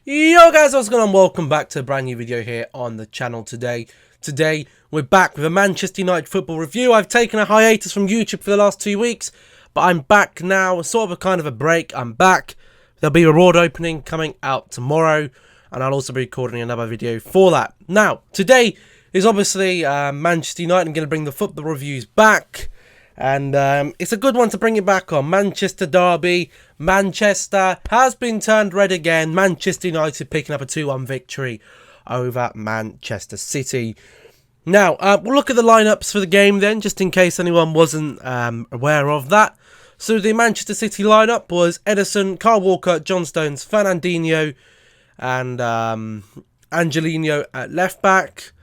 Yo guys, what's going on? Welcome back to a brand new video here on the channel today. Today, we're back with a Manchester United football review. I've taken a hiatus from YouTube for the last 2 weeks, but I'm back now. Sort of a kind of a break. I'm back. There'll be a reward opening coming out tomorrow, and I'll also be recording another video for that. Now, today is obviously Manchester United. I'm going to bring the football reviews back. And it's a good one to bring it back on. Manchester derby. Manchester has been turned red again. Manchester United picking up a 2-1 victory over Manchester City. Now, we'll look at the lineups for the game then, just in case anyone wasn't aware of that. So the Manchester City lineup was Ederson, Kyle Walker, John Stones, Fernandinho, and Angelino at left back.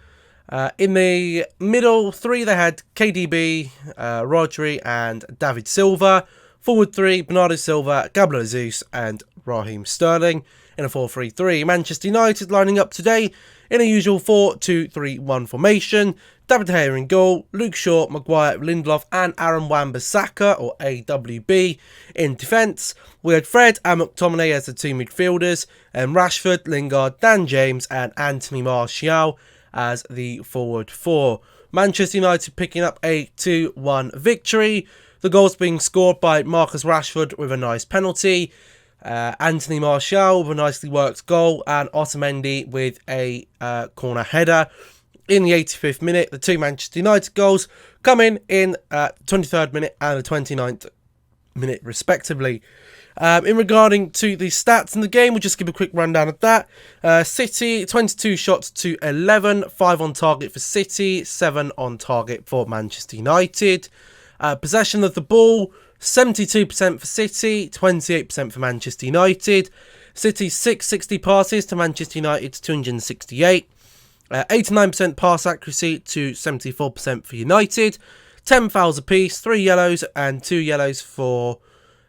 In the middle three, they had KDB, Rodri and David Silva. Forward three, Bernardo Silva, Gabriel Jesus and Raheem Sterling. In a 4-3-3, Manchester United lining up today in a usual 4-2-3-1 formation. David De Gea in goal, Luke Shaw, Maguire, Lindelof and Aaron Wan-Bissaka, or AWB, in defence. We had Fred and McTominay as the two midfielders, and Rashford, Lingard, Dan James and Anthony Martial as the forward four. Manchester United picking up a 2-1 victory. The goals being scored by Marcus Rashford with a nice penalty, Anthony Martial with a nicely worked goal, and Otamendi with a corner header in the 85th minute. The two Manchester United goals come in the 23rd minute and the 29th minute respectively. In regarding to the stats in the game, we'll just give a quick rundown of that. City, 22 shots to 11, 5 on target for City, 7 on target for Manchester United. Possession of the ball, 72% for City, 28% for Manchester United. City 660 passes to Manchester United's 268. 89% pass accuracy to 74% for United. 10 fouls apiece, 3 yellows and 2 yellows for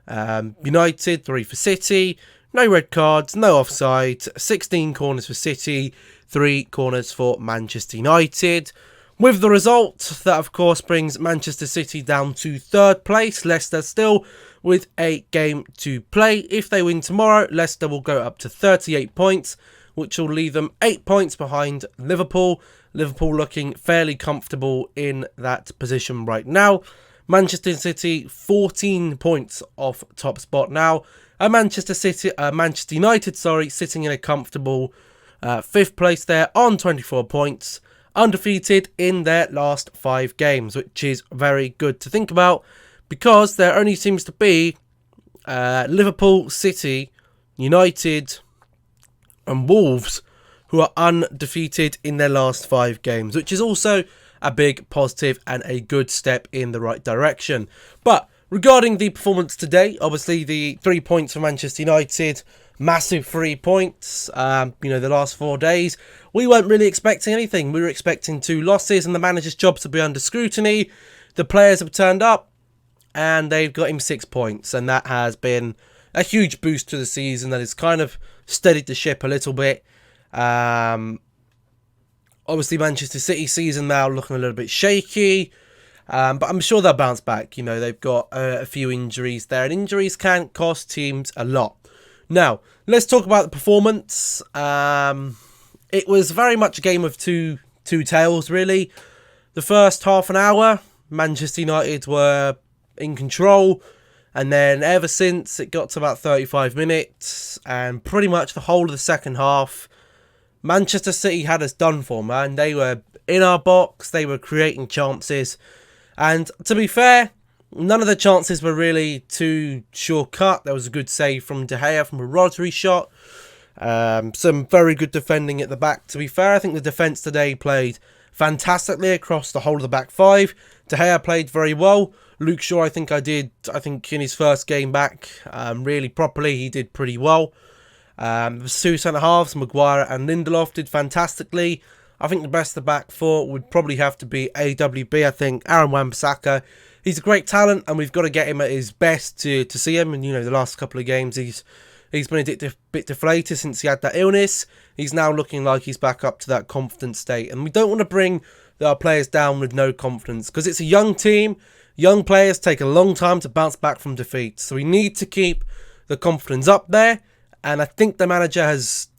United, 3 for City. No red cards, no offside. 16 corners for City, 3 corners for Manchester United. With the result, that of course brings Manchester City down to 3rd place. Leicester still with a game to play. If they win tomorrow, Leicester will go up to 38 points, which will leave them 8 points behind Liverpool. Liverpool looking fairly comfortable in that position right now. Manchester City 14 points off top spot now. Manchester United, sitting in a comfortable 5th place there on 24 points. Undefeated in their last 5 games, which is very good to think about, because there only seems to be Liverpool, City, United and Wolves who are undefeated in their last 5 games, which is also a big positive and a good step in the right direction. But regarding the performance today, obviously the 3 points for Manchester United, massive 3 points. The last 4 days, we weren't really expecting anything. We were expecting 2 losses and the manager's job to be under scrutiny. The players have turned up and they've got him 6 points, and that has been a huge boost to the season. That has kind of steadied the ship a little bit. Obviously, Manchester City season now looking a little bit shaky, but I'm sure they'll bounce back. They've got a few injuries there, and injuries can cost teams a lot. Now, let's talk about the performance. It was very much a game of two tails, really. The first half an hour, Manchester United were in control, and then ever since it got to about 35 minutes, and pretty much the whole of the second half, Manchester City had us done for, man. They were in our box, they were creating chances, and to be fair, none of the chances were really too short-cut. There was a good save from De Gea from a Rodri shot. Some very good defending at the back. To be fair, I think the defence today played fantastically across the whole of the back 5. De Gea played very well. Luke Shaw, I think in his first game back, really properly, he did pretty well. The 2 centre-halves, Maguire and Lindelof, did fantastically. I think the best of the back 4 would probably have to be AWB. I think Aaron Wan-Bissaka, he's a great talent, and we've got to get him at his best to see him. And, the last couple of games, he's been a bit deflated since he had that illness. He's now looking like he's back up to that confident state. And we don't want to bring our players down with no confidence, because it's a young team. Young players take a long time to bounce back from defeat. So we need to keep the confidence up there And I think the manager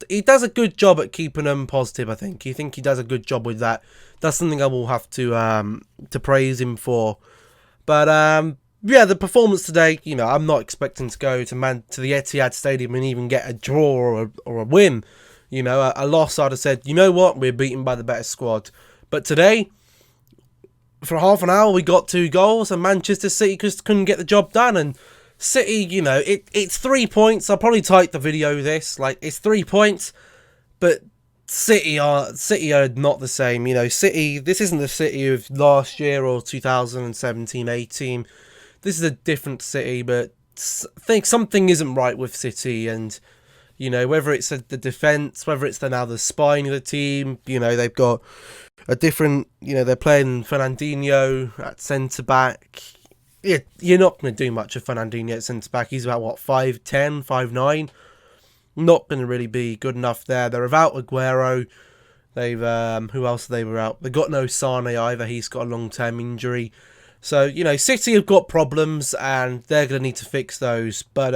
he does a good job at keeping them positive, I think. He does a good job with that. That's something I will have to praise him for. But yeah, the performance today, I'm not expecting to go to the Etihad Stadium and even get a draw or a win. A loss, I'd have said, you know what, we're beaten by the better squad. But today, for half an hour, we got 2 goals, and Manchester City just couldn't get the job done. And City, it's 3 points. I'll probably type the video this, it's 3 points, but City are not the same. City, this isn't the City of last year or 2017-18. This is a different City, but I think something isn't right with City, and whether it's the defence, whether it's now the spine of the team, they've got a different, they're playing Fernandinho at centre-back. Yeah, you're not going to do much of Fernandinho at centre-back. He's about, 5'10", 5'9". Not going to really be good enough there. They're without Aguero. They've, who else they were out? They've got no Sane either. He's got a long-term injury. So, City have got problems, and they're going to need to fix those. But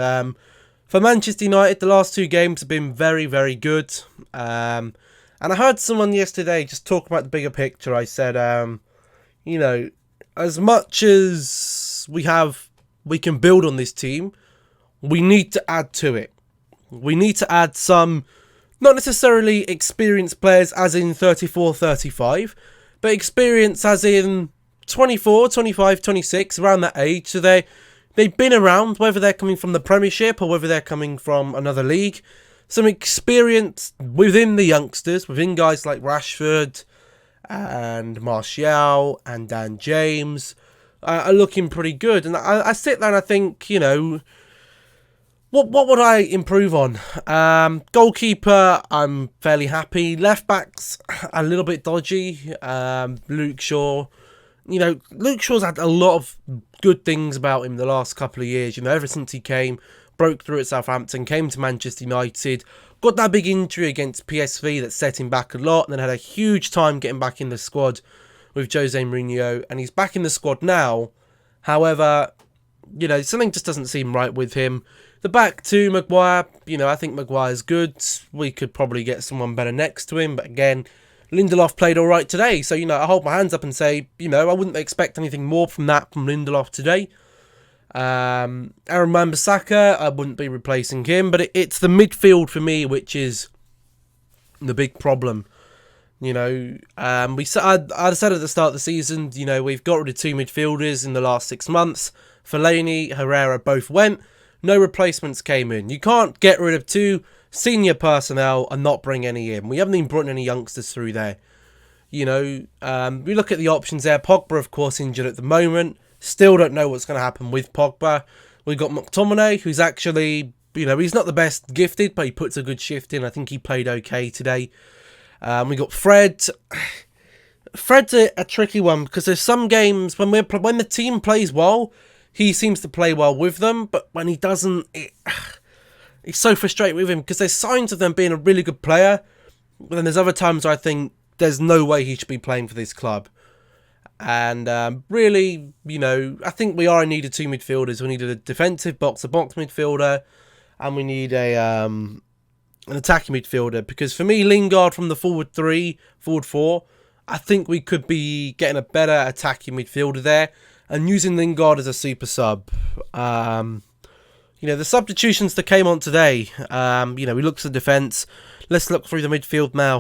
for Manchester United, the last 2 games have been very, very good. And I heard someone yesterday just talk about the bigger picture. I said, as much as we can build on this team, we need to add to it. We need to add some, not necessarily experienced players as in 34, 35, but experience as in 24, 25, 26, around that age. So they've been around, whether they're coming from the Premiership or whether they're coming from another league. Some experience within the youngsters, within guys like Rashford and Martial and Dan James are looking pretty good. And I sit there and I think, what would I improve on? Goalkeeper, I'm fairly happy. Left backs, a little bit dodgy. Luke Shaw. Luke Shaw's had a lot of good things about him the last couple of years. Ever since he broke through at Southampton, came to Manchester United, got that big injury against PSV that set him back a lot, and then had a huge time getting back in the squad with Jose Mourinho, and he's back in the squad now. However, something just doesn't seem right with him. The back two, Maguire, I think Maguire's good. We could probably get someone better next to him, but again, Lindelof played all right today, so, I hold my hands up and say, I wouldn't expect anything more from Lindelof today. Aaron Wan-Bissaka, I wouldn't be replacing him, but it's the midfield for me which is the big problem. I said at the start of the season, we've got rid of 2 midfielders in the last 6 months. Fellaini, Herrera both went. No replacements came in. You can't get rid of 2 senior personnel and not bring any in. We haven't even brought any youngsters through there. We look at the options there. Pogba, of course, injured at the moment. Still don't know what's going to happen with Pogba. We've got McTominay, who's actually, he's not the best gifted, but he puts a good shift in. I think he played okay today. We got Fred. Fred's a tricky one because there's some games when the team plays well, he seems to play well with them, but when he doesn't, it's so frustrating with him because there's signs of them being a really good player, but then there's other times where I think there's no way he should be playing for this club. And really, I think we are in need of 2 midfielders. We need a defensive box-to-box midfielder, and we need an attacking midfielder. Because for me, Lingard from the forward 3, forward 4, I think we could be getting a better attacking midfielder there, and using Lingard as a super sub. The substitutions that came on today, we looked at the defence. Let's look through the midfield now.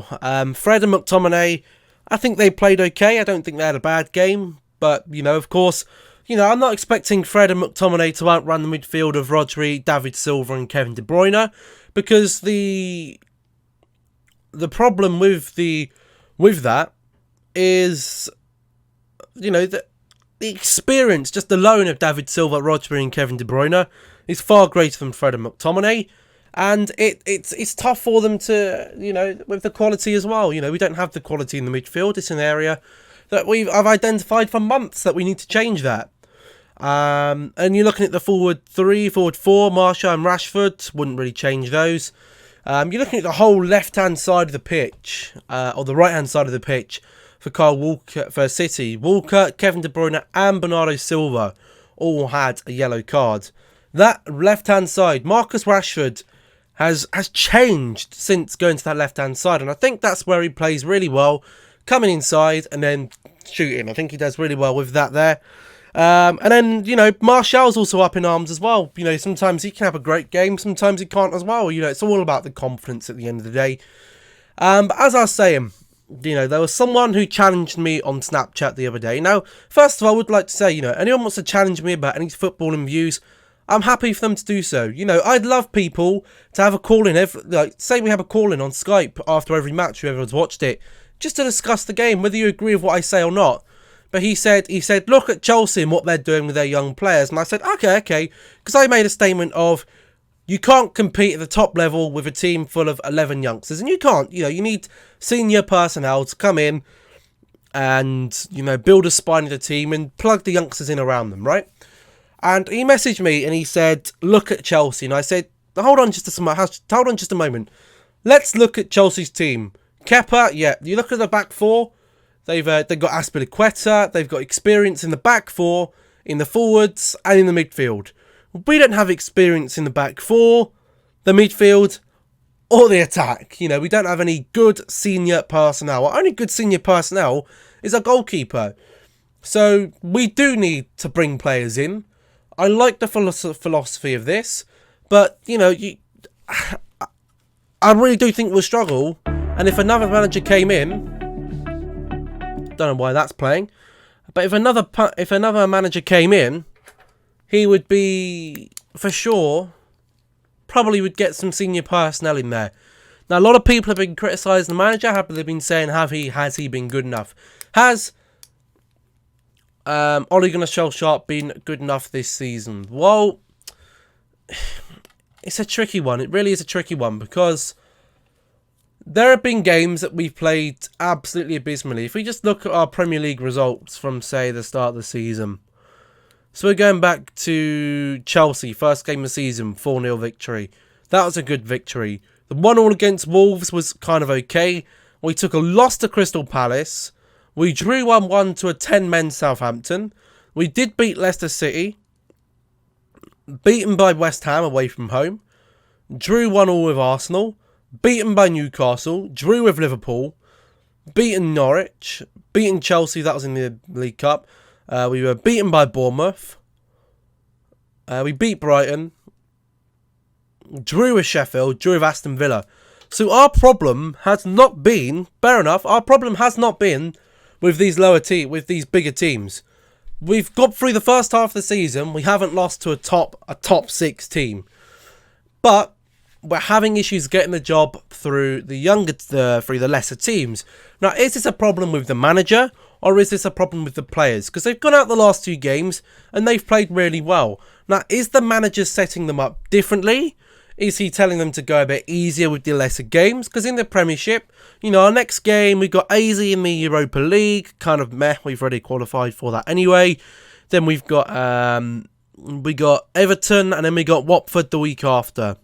Fred and McTominay, I think they played okay. I don't think they had a bad game. But, of course, I'm not expecting Fred and McTominay to outrun the midfield of Rodri, David Silva and Kevin De Bruyne. Because the problem with that is, the experience, just alone of David Silva, Rodri and Kevin De Bruyne is far greater than Fred and McTominay. And it's tough for them to, with the quality as well. We don't have the quality in the midfield. It's an area that I've identified for months that we need to change that. And you're looking at the forward 3, forward 4, Martial and Rashford. Wouldn't really change those. You're looking at the whole left-hand side of the pitch, or the right-hand side of the pitch for Kyle Walker, for City. Walker, Kevin De Bruyne and Bernardo Silva all had a yellow card. That left-hand side, Marcus Rashford has changed since going to that left-hand side. And I think that's where he plays really well, coming inside and then shooting. I think he does really well with that there. And then, you know, Martial's also up in arms as well. You know, sometimes he can have a great game, sometimes he can't as well. You know, it's all about the confidence at the end of the day. But as I was saying, you know, there was someone who challenged me on Snapchat the other day. Now, first of all, I would like to say, you know, anyone wants to challenge me about any footballing views, I'm happy for them to do so. You know, I'd love people to have a call-in, like, say we have a call-in on Skype after every match, whoever's watched it, just to discuss the game, whether you agree with what I say or not. But he said, look at Chelsea and what they're doing with their young players. And I said, okay. Because I made a statement of, you can't compete at the top level with a team full of 11 youngsters. And you can't. You know, you need senior personnel to come in and, you know, build a spine of the team and plug the youngsters in around them, right? And he messaged me and he said, look at Chelsea. And I said, hold on just a moment. Let's look at Chelsea's team. Kepa, yeah, you look at the back four. They've got Aspilicueta. They've got experience in the back four, in the forwards, and in the midfield. We don't have experience in the back four, the midfield, or the attack. You know, we don't have any good senior personnel. Our only good senior personnel is our goalkeeper. So we do need to bring players in. I like the philosophy of this, but, you know, I really do think we'll struggle. And if another manager came in, don't know why that's playing, but if another manager came in, he would be, for sure, probably would get some senior personnel in there. Now, a lot of people have been criticising the manager. They've been saying, has he been good enough? Has Ole Gunnar Solskjaer been good enough this season? Well, it's a tricky one. It really is a tricky one, because there have been games that we've played absolutely abysmally. If we just look at our Premier League results from, say, the start of the season. So we're going back to Chelsea, first game of the season, 4-0 victory. That was a good victory. The 1-1 against Wolves was kind of okay. We took a loss to Crystal Palace. We drew 1-1 to a 10-men Southampton. We did beat Leicester City. Beaten by West Ham away from home. Drew 1-1 with Arsenal. Beaten by Newcastle. Drew with Liverpool. Beaten Norwich. Beaten Chelsea, that was in the League Cup. We were beaten by Bournemouth. We beat Brighton. Drew with Sheffield. Drew with Aston Villa. So our problem has not been, fair enough, our problem has not been with these with these bigger teams. We've got through the first half of the season. We haven't lost to a top 6 team. But we're having issues getting the job through through the lesser teams. Now, is this a problem with the manager, or is this a problem with the players? Because they've gone out the last 2 games and they've played really well. Now, is the manager setting them up differently? Is he telling them to go a bit easier with the lesser games? Because in the Premiership, you know, our next game, we got AZ in the Europa League. Kind of meh. We've already qualified for that anyway. Then we got Everton, and then we got Watford the week after.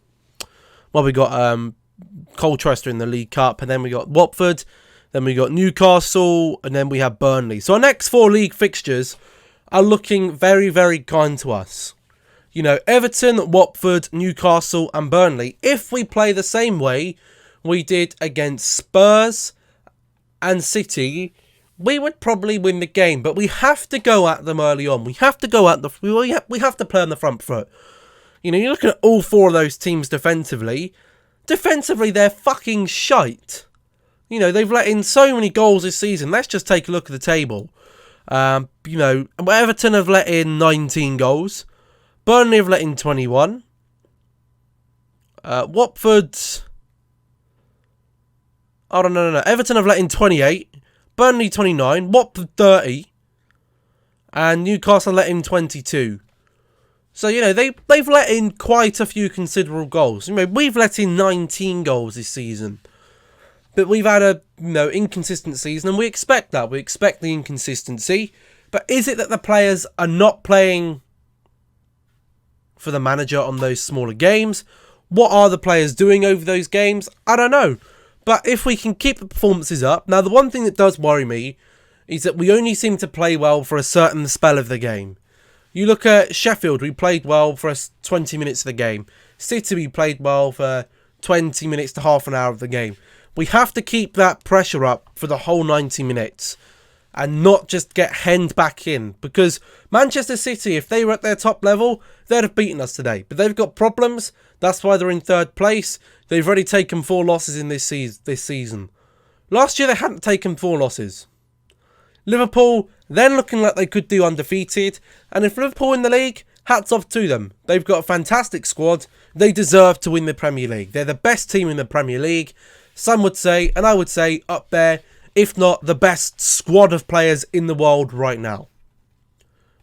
Well, we got Colchester in the League Cup, and then we got Watford, then we got Newcastle, and then we have Burnley. So our next 4 league fixtures are looking very, very kind to us. You know, Everton, Watford, Newcastle, and Burnley. If we play the same way we did against Spurs and City, we would probably win the game. But we have to go at them early on. We have to go at we have to play on the front foot. You know, you're looking at all 4 of those teams defensively. Defensively, they're fucking shite. You know, they've let in so many goals this season. Let's just take a look at the table. You know, Everton have let in 19 goals. Burnley have let in 21. Watford... Oh, no. Everton have let in 28. Burnley 29. Watford 30. And Newcastle let in 22. So, you know, they've let in quite a few considerable goals. You know, we've let in 19 goals this season. But we've had a, you know, inconsistent season, and we expect that. We expect the inconsistency. But is it that the players are not playing for the manager on those smaller games? What are the players doing over those games? I don't know. But if we can keep the performances up... Now, the one thing that does worry me is that we only seem to play well for a certain spell of the game. You look at Sheffield, we played well for 20 minutes of the game. City, we played well for 20 minutes to half an hour of the game. We have to keep that pressure up for the whole 90 minutes and not just get henned back in, because Manchester City, if they were at their top level, they'd have beaten us today. But they've got problems. That's why they're in third place. They've already taken 4 losses in this season. Last year they hadn't taken 4 losses. Liverpool, then looking like they could do undefeated. And if Liverpool win the league, hats off to them. They've got a fantastic squad. They deserve to win the Premier League. They're the best team in the Premier League. Some would say, and I would say, up there, if not the best squad of players in the world right now.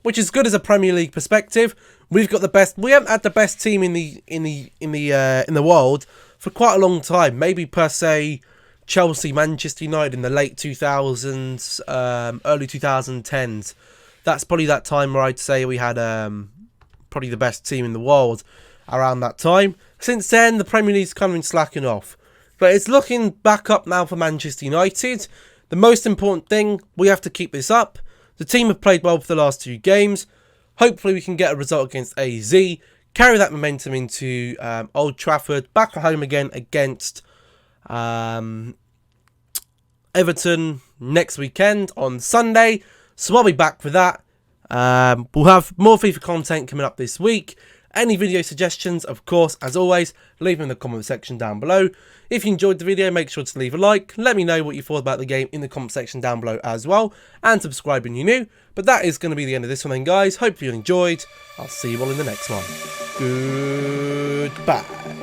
Which is good as a Premier League perspective. We've got the best. We haven't had the best team in the world for quite a long time. Maybe per se Chelsea, Manchester United in the late 2000s, early 2010s. That's probably that time where I'd say we had probably the best team in the world around that time. Since then, the Premier League's kind of been slacking off. But it's looking back up now for Manchester United. The most important thing, we have to keep this up. The team have played well for the last 2 games. Hopefully we can get a result against AZ. Carry that momentum into Old Trafford. Back at home again against Everton next weekend on Sunday. So I'll be back for that. We'll have more FIFA content coming up this week. Any video suggestions, of course, as always, leave them in the comment section down below. If you enjoyed the video, make sure to leave a like. Let me know what you thought about the game in the comment section down below as well. And subscribe when you're new. But that is going to be the end of this one then, guys. Hopefully you enjoyed. I'll see you all in the next one. Goodbye.